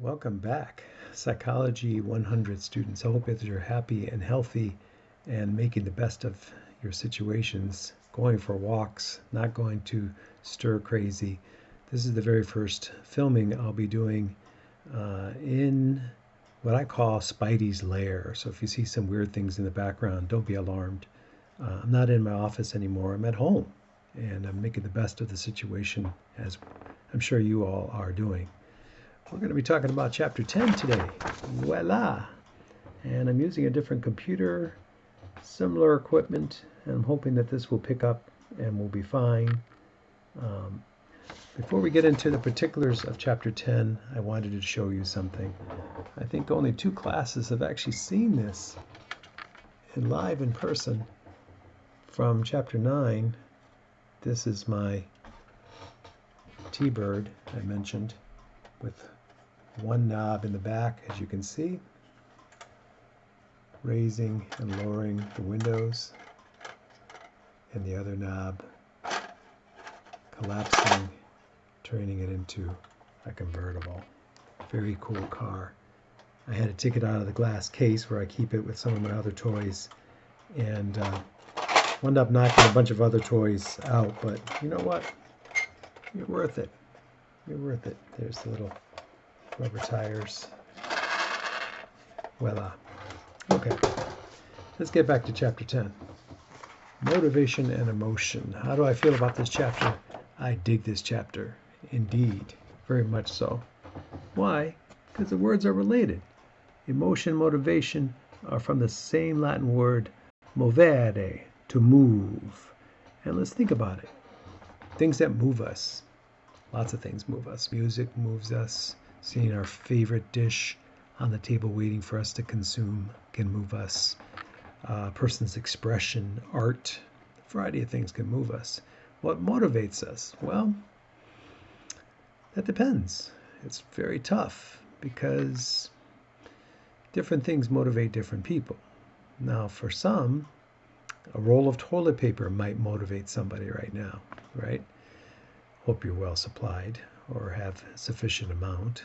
Welcome back, Psychology 100 students. I hope that you're happy and healthy and making the best of your situations, going for walks, not going to stir crazy. This is the very first filming I'll be doing in what I call Spidey's lair. So if you see some weird things in the background, don't be alarmed. I'm not in my office anymore. I'm at home, and I'm making the best of the situation, as I'm sure you all are doing. We're going to be talking about Chapter 10 today. Voila! And I'm using a different computer, similar equipment, and I'm hoping that this will pick up and will be fine. Before we get into the particulars of Chapter 10, I wanted to show you something. I think only 2 classes have actually seen this live in person. From Chapter 9, this is my T-Bird I mentioned, with one knob in the back, as you can see, raising and lowering the windows, and the other knob collapsing, turning it into a convertible. Very cool car. I had to take it out of the glass case where I keep it with some of my other toys, and wound up knocking a bunch of other toys out, but you know what? You're worth it. You're worth it. There's the little rubber tires. Voila. Okay, let's get back to Chapter 10. Motivation and emotion. How do I feel about this chapter? I dig this chapter. Indeed, very much so. Why? Because the words are related. Emotion and motivation are from the same Latin word movere, to move. And let's think about it. Things that move us. Lots of things move us. Music moves us. Seeing our favorite dish on the table waiting for us to consume can move us. A person's expression, art, a variety of things can move us. What motivates us? Well, that depends. It's very tough because different things motivate different people. Now, for some, a roll of toilet paper might motivate somebody right now, right? Hope you're well supplied or have sufficient amount.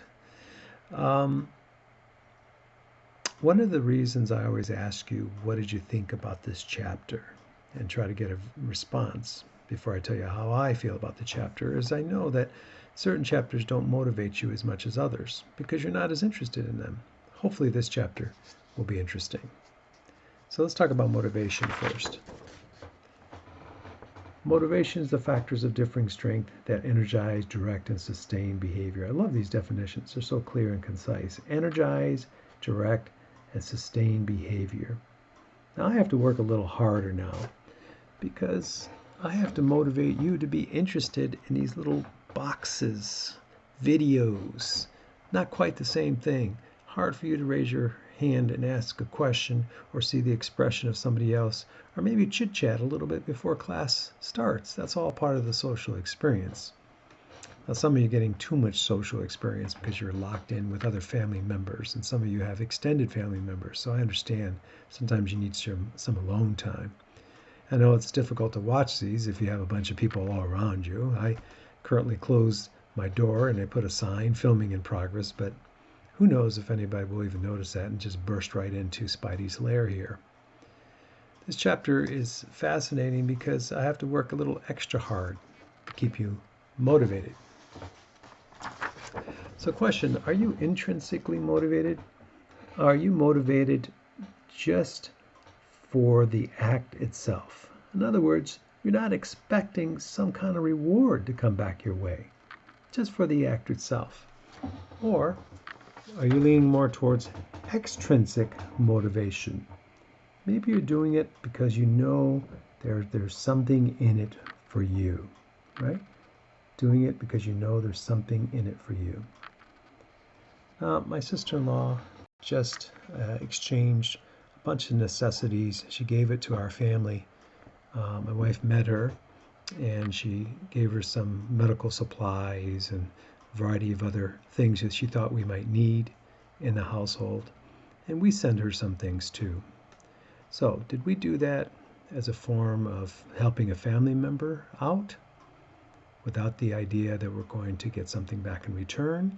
One of the reasons I always ask you, what did you think about this chapter? And try to get a response before I tell you how I feel about the chapter, is I know that certain chapters don't motivate you as much as others because you're not as interested in them. Hopefully this chapter will be interesting. So let's talk about motivation first. Motivation is the factors of differing strength that energize, direct, and sustain behavior. I love these definitions. They're so clear and concise. Energize, direct, and sustain behavior. Now I have to work a little harder now because I have to motivate you to be interested in these little boxes, videos. Not quite the same thing. Hard for you to raise your hand and ask a question or see the expression of somebody else, or maybe chit chat a little bit before class starts. That's all part of the social experience. Now, some of you are getting too much social experience because you're locked in with other family members, and some of you have extended family members. So I understand sometimes you need some alone time. I know it's difficult to watch these if you have a bunch of people all around you. I currently closed my door and I put a sign, filming in progress, but who knows if anybody will even notice that and just burst right into Spidey's lair here. This chapter is fascinating because I have to work a little extra hard to keep you motivated. So question, are you intrinsically motivated? Are you motivated just for the act itself? In other words, you're not expecting some kind of reward to come back your way, just for the act itself. Or are you leaning more towards extrinsic motivation? Maybe you're doing it because you know there's something in it for you, right? Doing it because you know there's something in it for you. My sister-in-law just exchanged a bunch of necessities. She gave it to our family. My wife met her, and she gave her some medical supplies and a variety of other things that she thought we might need in the household. And we send her some things too. So, did we do that as a form of helping a family member out without the idea that we're going to get something back in return?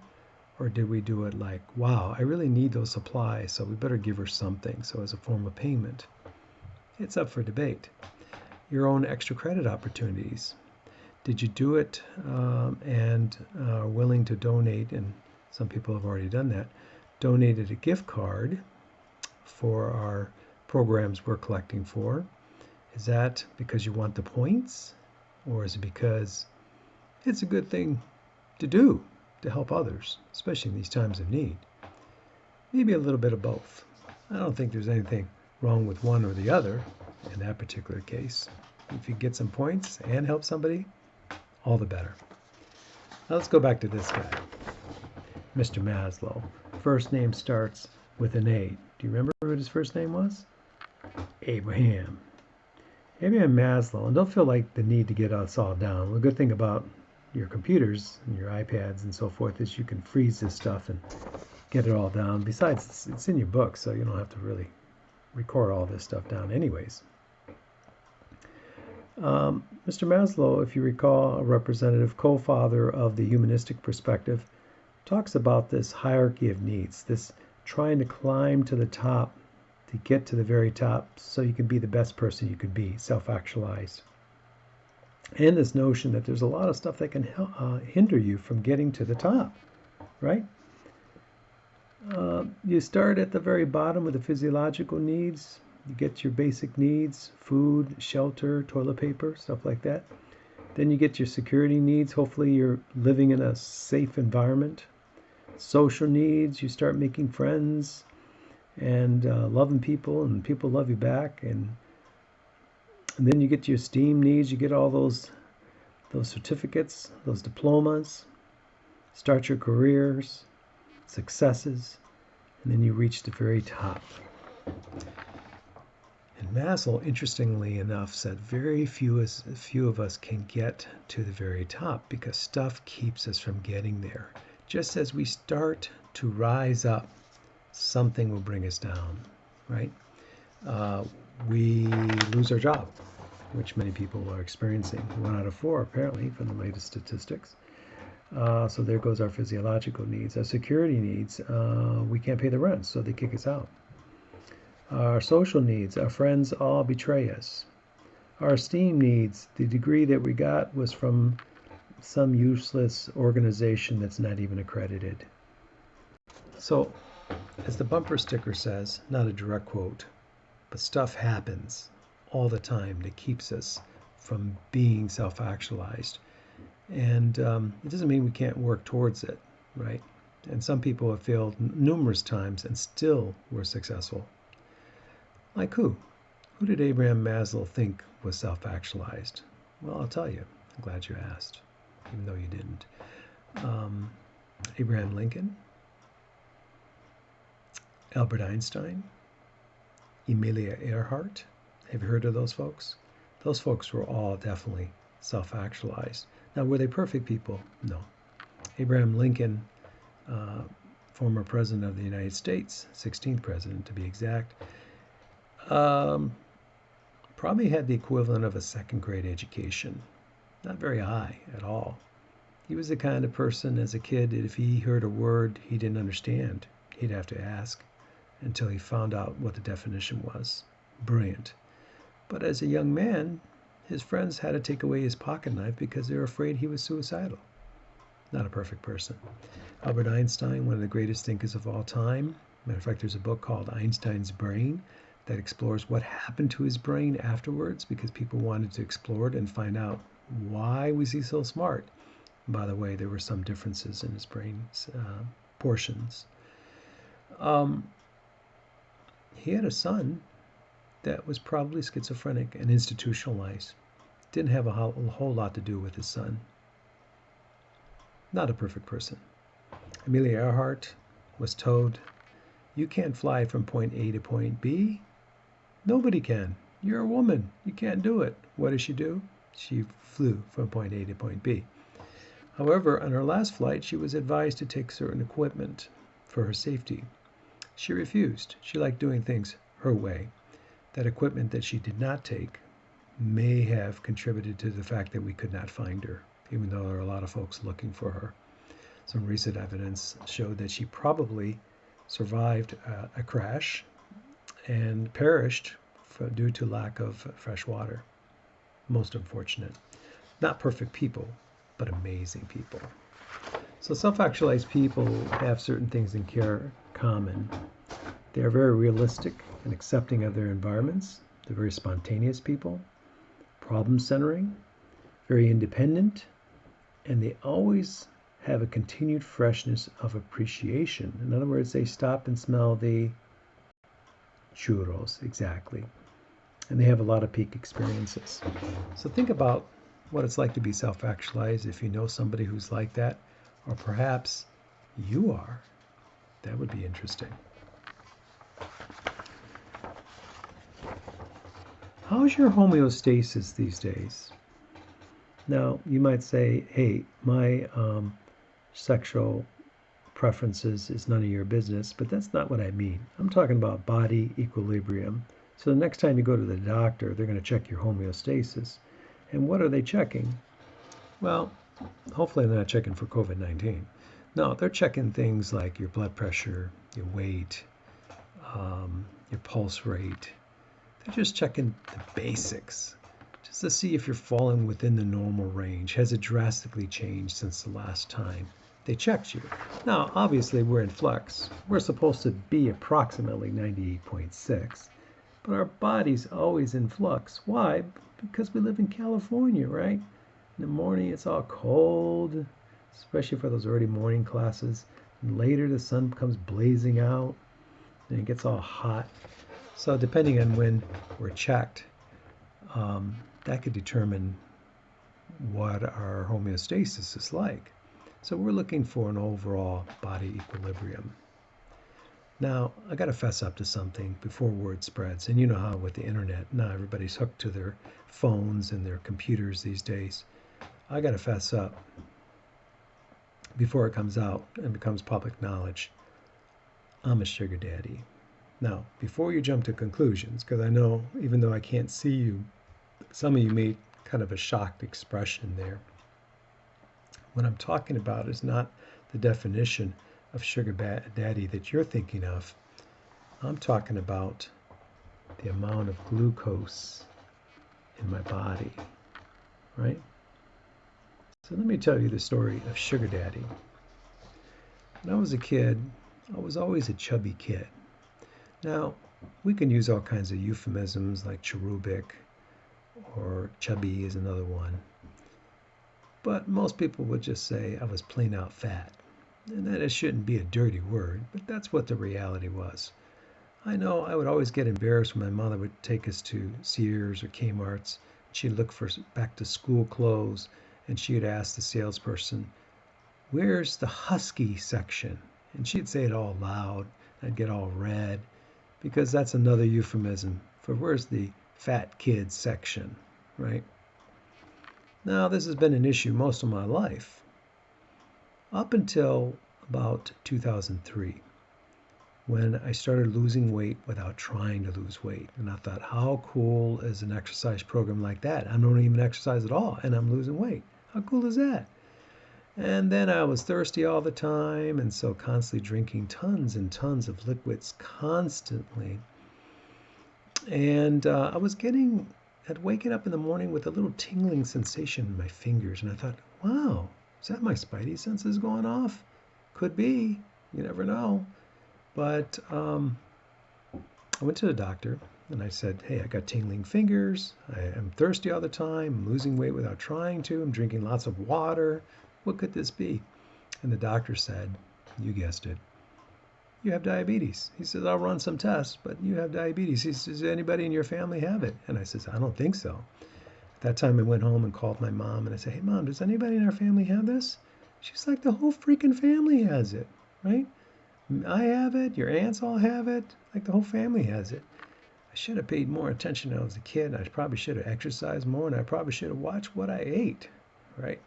Or did we do it like, wow, I really need those supplies, so we better give her something, so as a form of payment? It's up for debate. Your own extra credit opportunities. Did you do it and are willing to donate, and some people have already done that, donated a gift card for our programs we're collecting for? Is that because you want the points, or is it because it's a good thing to do to help others, especially in these times of need? Maybe a little bit of both. I don't think there's anything wrong with one or the other in that particular case. If you get some points and help somebody, all the better. Now let's go back to this guy, Mr. Maslow. First name starts with an A. Do you remember what his first name was? Abraham. Abraham Maslow. And don't feel like the need to get us all down. The good thing about your computers and your iPads and so forth is you can freeze this stuff and get it all down. Besides, it's in your book, so you don't have to really record all this stuff down anyways. Mr. Maslow, if you recall, a representative co-father of the humanistic perspective, talks about this hierarchy of needs, this trying to climb to the top, to get to the very top so you can be the best person you could be, self-actualized. And this notion that there's a lot of stuff that can hinder you from getting to the top, right? You start at the very bottom with the physiological needs. You get your basic needs, food, shelter, toilet paper, stuff like that. Then you get your security needs. Hopefully you're living in a safe environment. Social needs, you start making friends and loving people, and people love you back. And then you get your esteem needs. You get all those certificates, those diplomas. Start your careers, successes, and then you reach the very top. And Maslow, interestingly enough, said very few of us can get to the very top because stuff keeps us from getting there. Just as we start to rise up, something will bring us down, right? We lose our job, which many people are experiencing. 1 out of 4, apparently, from the latest statistics. So there goes our physiological needs. Our security needs, we can't pay the rent, so they kick us out. Our social needs, our friends all betray us. Our esteem needs, the degree that we got was from some useless organization that's not even accredited. So, as the bumper sticker says, not a direct quote, but stuff happens all the time that keeps us from being self-actualized. And it doesn't mean we can't work towards it, right? And some people have failed numerous times and still were successful. Like who? Who did Abraham Maslow think was self-actualized? Well, I'll tell you. I'm glad you asked, even though you didn't. Abraham Lincoln, Albert Einstein, Amelia Earhart. Have you heard of those folks? Those folks were all definitely self-actualized. Now, were they perfect people? No. Abraham Lincoln, former president of the United States, 16th president to be exact, probably had the equivalent of a second-grade education. Not very high at all. He was the kind of person as a kid that if he heard a word he didn't understand, he'd have to ask until he found out what the definition was. Brilliant. But as a young man, his friends had to take away his pocket knife because they were afraid he was suicidal. Not a perfect person. Albert Einstein, one of the greatest thinkers of all time. Matter of fact, there's a book called Einstein's Brain that explores what happened to his brain afterwards because people wanted to explore it and find out why was he so smart. By the way, there were some differences in his brain's portions. He had a son that was probably schizophrenic and institutionalized. Didn't have a whole lot to do with his son. Not a perfect person. Amelia Earhart was told, you can't fly from point A to point B. Nobody can. You're a woman. You can't do it. What did she do? She flew from point A to point B. However, on her last flight, she was advised to take certain equipment for her safety. She refused. She liked doing things her way. That equipment that she did not take may have contributed to the fact that we could not find her, even though there are a lot of folks looking for her. some recent evidence showed that she probably survived a crash and perished due to lack of fresh water. Most unfortunate. Not perfect people, but amazing people. So self-actualized people have certain things in common. They are very realistic and accepting of their environments. They're very spontaneous people, problem-centering, very independent, and they always have a continued freshness of appreciation. In other words, they stop and smell the churros, exactly. And they have a lot of peak experiences. So think about what it's like to be self-actualized if you know somebody who's like that, or perhaps you are. That would be interesting. How's your homeostasis these days? Now, you might say, hey, my sexual preferences is none of your business, but that's not what I mean. I'm talking about body equilibrium. So the next time you go to the doctor, they're going to check your homeostasis. And what are they checking? Well, hopefully they're not checking for COVID-19. No, they're checking things like your blood pressure, your weight, your pulse rate. They're just checking the basics, just to see if you're falling within the normal range. Has it drastically changed since the last time they checked you? Now, obviously, we're in flux. We're supposed to be approximately 98.6, but our body's always in flux. Why? Because we live in California, right? In the morning, it's all cold, especially for those early morning classes. And later, the sun comes blazing out, and it gets all hot. So depending on when we're checked, that could determine what our homeostasis is like. So we're looking for an overall body equilibrium. Now, I got to fess up to something before word spreads. And you know how with the internet, now everybody's hooked to their phones and their computers these days. I got to fess up before it comes out and becomes public knowledge. I'm a sugar daddy. Now, before you jump to conclusions, because I know even though I can't see you, some of you made kind of a shocked expression there. What I'm talking about is not the definition of sugar daddy that you're thinking of. I'm talking about the amount of glucose in my body, right? So let me tell you the story of sugar daddy. When I was a kid, I was always a chubby kid. Now, we can use all kinds of euphemisms like cherubic or chubby is another one. But most people would just say I was plain out fat. And that it shouldn't be a dirty word, but that's what the reality was. I know I would always get embarrassed when my mother would take us to Sears or Kmart's. She'd look for back to school clothes and she'd ask the salesperson, "Where's the husky section?" And she'd say it all loud. I'd get all red because that's another euphemism for where's the fat kids section, right? Now, this has been an issue most of my life, up until about 2003, when I started losing weight without trying to lose weight. And I thought, how cool is an exercise program like that? I don't even exercise at all, and I'm losing weight. How cool is that? And then I was thirsty all the time, and so constantly drinking tons and tons of liquids constantly. And I was waking up in the morning with a little tingling sensation in my fingers. And I thought, wow, is that my spidey senses going off? Could be. You never know. But I went to the doctor and I said, hey, I got tingling fingers. I'm thirsty all the time. I'm losing weight without trying to. I'm drinking lots of water. What could this be? And the doctor said, you guessed it, you have diabetes. He says, I'll run some tests, but you have diabetes. He says, does anybody in your family have it? And I says, I don't think so. At that time, I went home and called my mom, and I said, hey, Mom, does anybody in our family have this? She's like, the whole freaking family has it, right? I have it. Your aunts all have it. Like the whole family has it. I should have paid more attention when I was a kid. I probably should have exercised more, and I probably should have watched what I ate, right?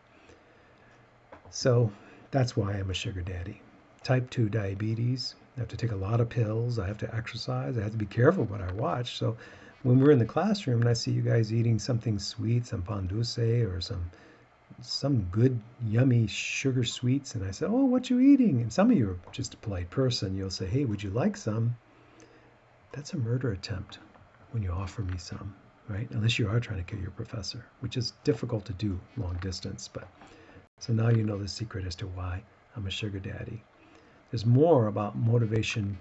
So that's why I'm a sugar daddy. Type 2 diabetes. I have to take a lot of pills. I have to exercise. I have to be careful what I watch. So when we're in the classroom and I see you guys eating something sweet, some pan dulce or some some good, yummy sugar sweets, and I say, oh, what you eating? And some of you are just a polite person. You'll say, hey, would you like some? That's a murder attempt when you offer me some, right? Unless you are trying to kill your professor, which is difficult to do long distance. But so now you know the secret as to why I'm a sugar daddy. There's more about motivation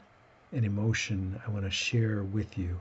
and emotion I want to share with you